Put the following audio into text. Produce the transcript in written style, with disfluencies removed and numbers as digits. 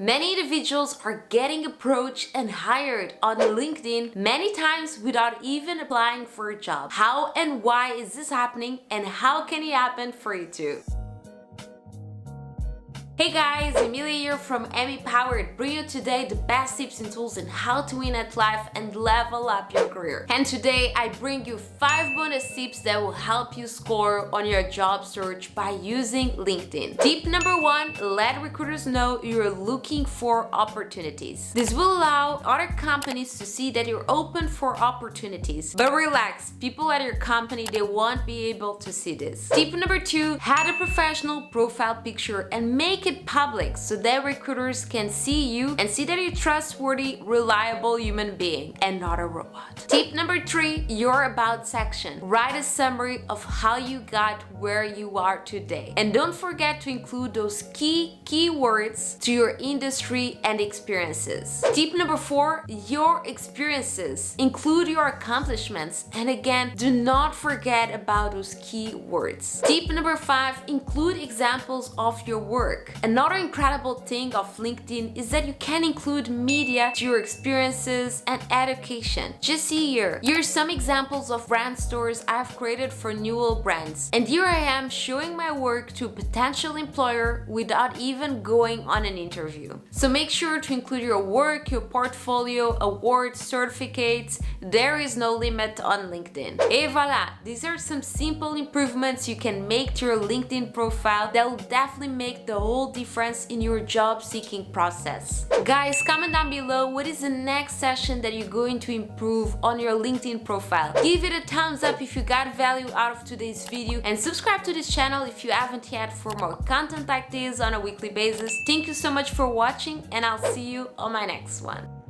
Many individuals are getting approached and hired on LinkedIn many times without even applying for a job. How and why is this happening, and how can it happen for you too? Hey guys, Emilia here from Emipowered, bring you today the best tips and tools on how to win at life and level up your career. And today I bring you 5 bonus tips that will help you score on your job search by using LinkedIn. Tip number 1, let recruiters know you're looking for opportunities. This will allow other companies to see that you're open for opportunities. But relax, people at your company, they won't be able to see this. Tip number 2, add a professional profile picture and make it public so that recruiters can see you and see that you're a trustworthy, reliable human being and not a robot. Tip number 3, your about section. Write a summary of how you got where you are today. And don't forget to include those keywords to your industry and experiences. Tip number 4, your experiences. Include your accomplishments, and again, do not forget about those keywords. Tip number 5, include examples of your work. Another incredible thing of LinkedIn is that you can include media to your experiences and education. Just see here. Here's some examples of brand stories I've created for newer brands. And here I am showing my work to a potential employer without even going on an interview. So make sure to include your work, your portfolio, awards, certificates. There is no limit on LinkedIn. Et voila! These are some simple improvements you can make to your LinkedIn profile that will definitely make the whole difference in your job seeking process. Guys, comment down below what is the next session that you're going to improve on your LinkedIn profile. Give it a thumbs up if you got value out of today's video, and subscribe to this channel if you haven't yet for more content like this on a weekly basis. Thank you so much for watching, and I'll see you on my next one.